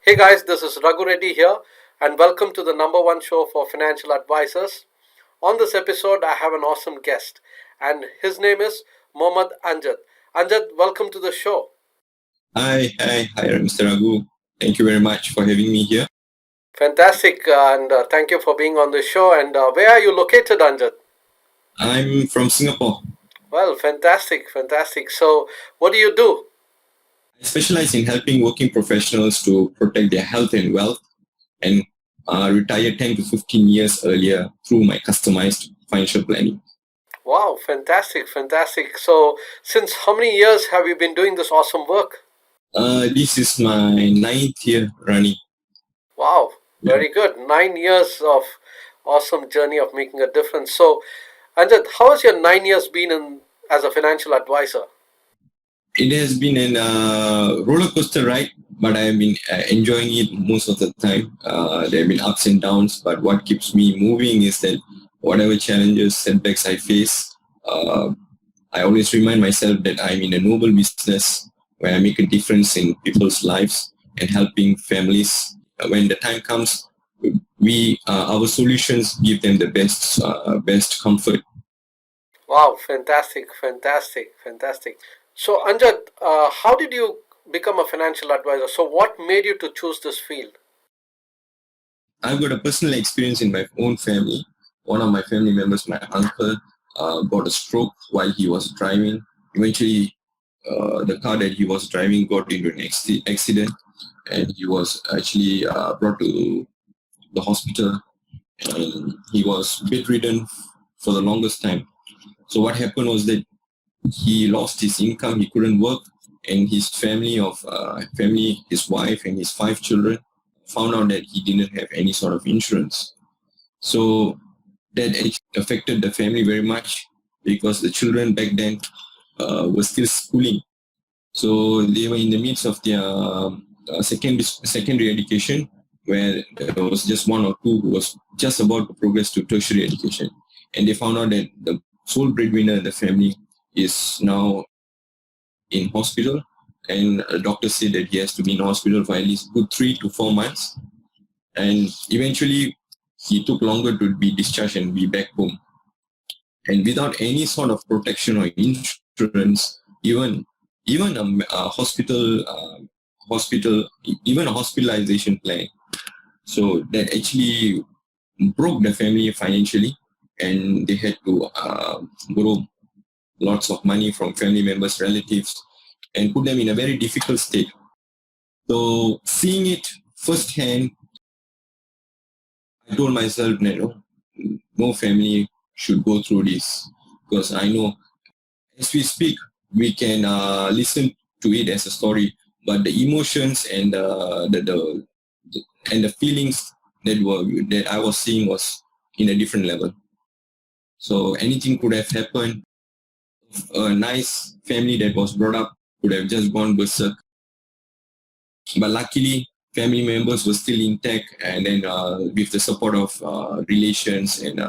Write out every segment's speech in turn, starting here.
Hey guys, this is Raghu Reddy here, and welcome to the number one show for financial advisors. On this episode, I have an awesome guest, and his name is Mohammad Anjad. Anjad, welcome to the show. Hi, Mr. Raghu. Thank you very much for having me here. Fantastic, and thank you for being on the show. And where are you located, Anjad? I'm from Singapore. Well, fantastic, fantastic. So, what do you do? I specialize in helping working professionals to protect their health and wealth and retire 10 to 15 years earlier through my customized financial planning. Wow, fantastic, fantastic. So, since how many years have you been doing this awesome work? This is my ninth year running. Wow, Yeah. very good. 9 years of awesome journey of making a difference. So, Anjad, how has your 9 years been in as a financial advisor? It has been a roller coaster ride, but I have been enjoying it most of the time. There have been ups and downs, but what keeps me moving is that whatever challenges, setbacks I face, uh, I always remind myself that I'm in a noble business where I make a difference in people's lives and helping families. When the time comes, we our solutions give them the best comfort. Wow, fantastic, fantastic, fantastic. So, Anjad, how did you become a financial advisor? So, what made you to choose this field? I've got a personal experience in my own family. One of my family members, my uncle, got a stroke while he was driving. Eventually, the car that he was driving got into an accident, and he was actually brought to the hospital, and he was bedridden for the longest time. So what happened was that he lost his income, he couldn't work, and his his wife and his 5 children found out that he didn't have any sort of insurance. So that affected the family very much because the children back then were still schooling. So they were in the midst of their secondary education, where there was just one or two who was just about to progress to tertiary education. And they found out that the sole breadwinner in the family is now in hospital, and a doctor said that he has to be in hospital for at least good 3 to 4 months. And eventually, he took longer to be discharged and be back home. And without any sort of protection or insurance, even a hospital, even a hospitalization plan. So that actually broke the family financially, and they had to borrow lots of money from family members, relatives, and put them in a very difficult state. So seeing it firsthand, I told myself, no family should go through this, because I know as we speak, we can listen to it as a story, but the emotions and the feelings that I was seeing was in a different level. So anything could have happened. A nice family that was brought up could have just gone berserk, but luckily family members were still intact, and then with the support of relations and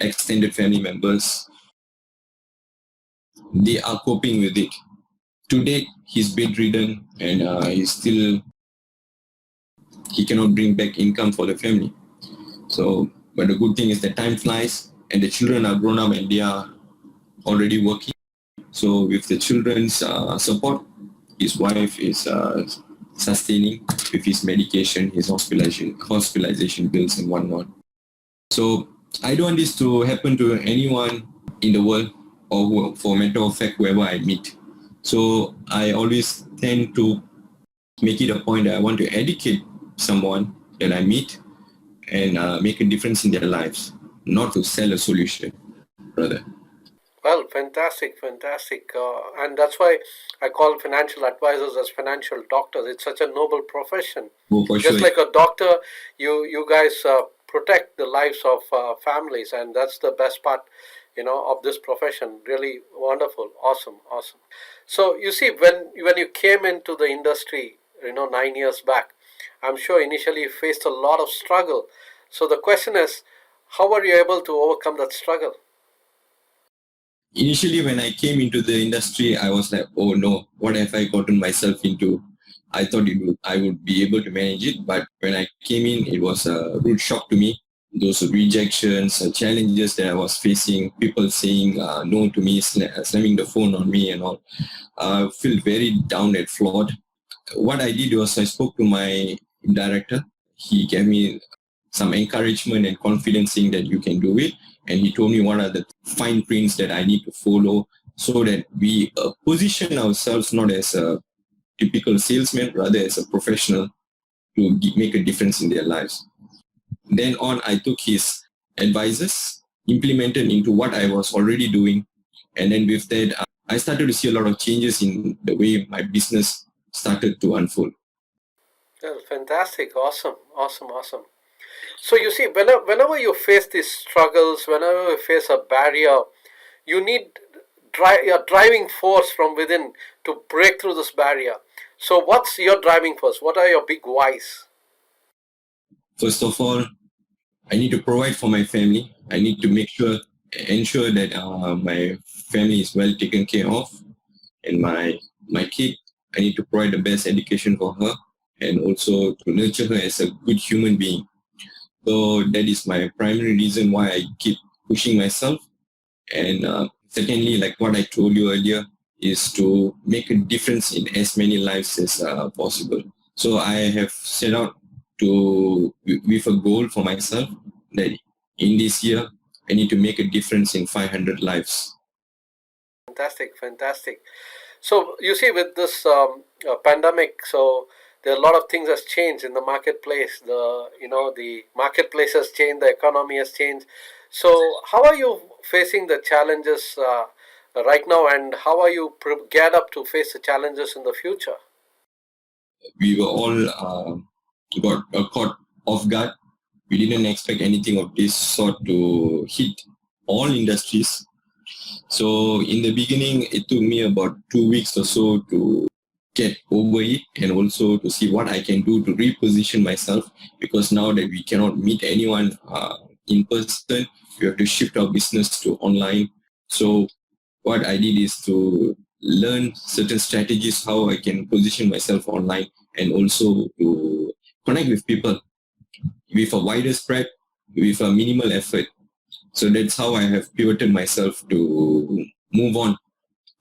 extended family members, they are coping with it. To date, he's bedridden, and he cannot bring back income for the family. So, but the good thing is that time flies, and the children are grown up and they are already working. So, with the children's support, his wife is sustaining with his medication, his hospitalization bills, and whatnot. So, I don't want this to happen to anyone in the world, or for matter of fact, whoever I meet. So, I always tend to make it a point that I want to educate someone that I meet and make a difference in their lives, not to sell a solution, rather. Well, fantastic, fantastic. And that's why I call financial advisors as financial doctors. It's such a noble profession. Oh, for sure. Just like a doctor, you guys protect the lives of families, and that's the best part, of this profession. Really wonderful, awesome, awesome. So you see, when you came into the industry, 9 years back, I'm sure initially you faced a lot of struggle. So the question is, how were you able to overcome that struggle? Initially, when I came into the industry, I was like, oh no, what have I gotten myself into? I thought I would be able to manage it, but when I came in, it was a rude shock to me. Those rejections, challenges that I was facing, people saying no to me, slamming the phone on me and all. I feel very down and flawed. What I did was I spoke to my director. He gave me some encouragement and confidence saying that you can do it. And he told me what are the fine prints that I need to follow so that we position ourselves not as a typical salesman, rather as a professional to make a difference in their lives. Then on, I took his advices, implemented into what I was already doing. And then with that, I started to see a lot of changes in the way my business started to unfold. Well, fantastic, awesome, awesome, awesome. So you see, whenever you face these struggles, whenever you face a barrier, you need your driving force from within to break through this barrier. So what's your driving force? What are your big whys? First of all, I need to provide for my family. I need to ensure that my family is well taken care of, and my kid, I need to provide the best education for her, and also to nurture her as a good human being. So that is my primary reason why I keep pushing myself. And secondly, like what I told you earlier, is to make a difference in as many lives as possible. So I have set out with a goal for myself that in this year, I need to make a difference in 500 lives. Fantastic, fantastic. So you see, with this pandemic, so there are a lot of things has changed in the marketplace. The marketplace has changed, the economy has changed. So how are you facing the challenges right now, and how are you geared up to face the challenges in the future? We were all got caught off guard. We didn't expect anything of this sort to hit all industries. So in the beginning, it took me about 2 weeks or so to get over it and also to see what I can do to reposition myself, because now that we cannot meet anyone in person, we have to shift our business to online. So what I did is to learn certain strategies how I can position myself online and also to connect with people with a wider spread with a minimal effort. So that's how I have pivoted myself to move on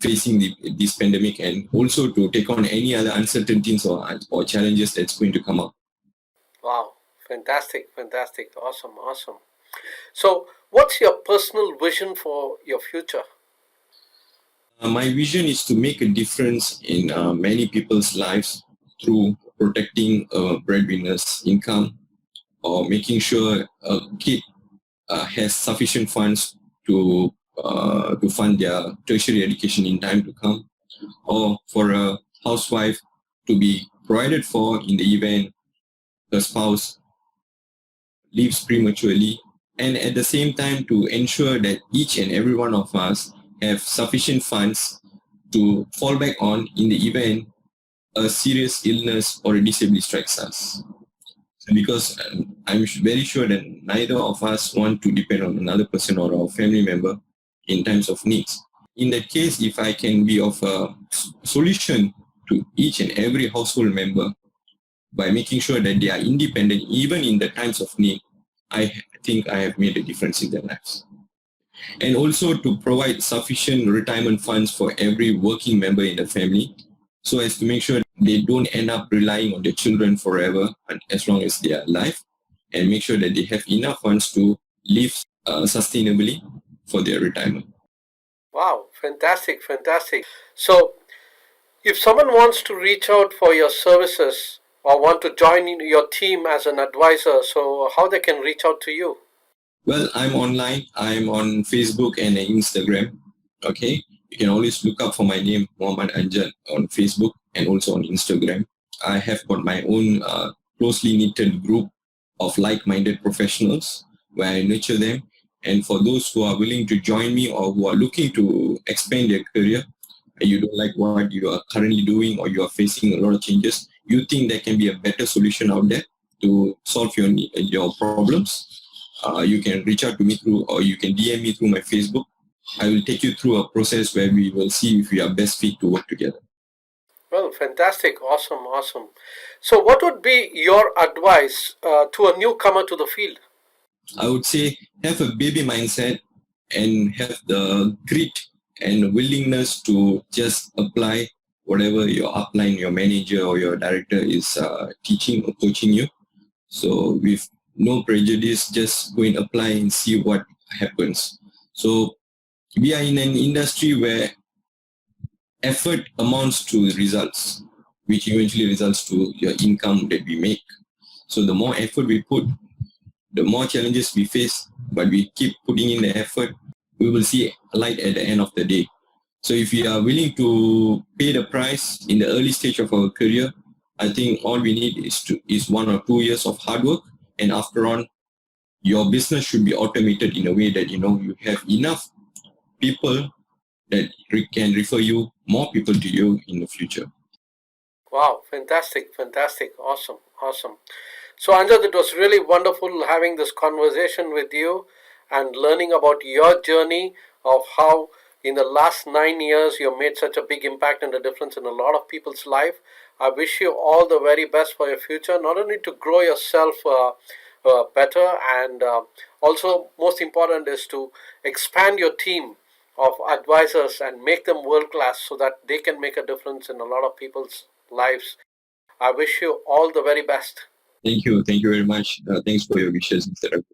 facing this pandemic and also to take on any other uncertainties or challenges that's going to come up. Wow, fantastic, fantastic, awesome, awesome. So what's your personal vision for your future? My vision is to make a difference in many people's lives through protecting a breadwinner's income or making sure a kid has sufficient funds to fund their tertiary education in time to come, or for a housewife to be provided for in the event the spouse leaves prematurely, and at the same time to ensure that each and every one of us have sufficient funds to fall back on in the event a serious illness or a disability strikes us. Because I'm very sure that neither of us want to depend on another person or our family member in times of needs. In that case, if I can be of a solution to each and every household member by making sure that they are independent even in the times of need, I think I have made a difference in their lives. And also to provide sufficient retirement funds for every working member in the family so as to make sure they don't end up relying on their children forever and as long as they are alive, and make sure that they have enough funds to live sustainably for their retirement. Wow, fantastic, fantastic. So if someone wants to reach out for your services or want to join in your team as an advisor, so how they can reach out to you? Well, I'm online. I'm on Facebook and Instagram. Okay. You can always look up for my name, Muhammad Anjad, on Facebook and also on Instagram. I have got my own closely knitted group of like-minded professionals where I nurture them. And for those who are willing to join me or who are looking to expand their career, and you don't like what you are currently doing or you are facing a lot of changes, you think there can be a better solution out there to solve your problems, you can reach out to me through, or you can DM me through my Facebook. I will take you through a process where we will see if we are best fit to work together. Well, fantastic, awesome, awesome. So, what would be your advice to a newcomer to the field? I would say have a baby mindset and have the grit and willingness to just apply whatever your upline, your manager or your director is teaching or coaching you. So with no prejudice, just go and apply and see what happens. So we are in an industry where effort amounts to results, which eventually results to your income that we make. So the more effort we put, the more challenges we face, but we keep putting in the effort, we will see light at the end of the day. So if we are willing to pay the price in the early stage of our career, I think all we need is 1 or 2 years of hard work, and after on, your business should be automated in a way that you have enough people that can refer you more people to you in the future. Wow, fantastic, fantastic, awesome, awesome. So, Anjad, it was really wonderful having this conversation with you and learning about your journey of how, in the last 9 years, you made such a big impact and a difference in a lot of people's life. I wish you all the very best for your future, not only to grow yourself better, and also, most important, is to expand your team of advisors and make them world class so that they can make a difference in a lot of people's lives. I wish you all the very best. Thank you very much. Thanks for your wishes, Mr. Raghu.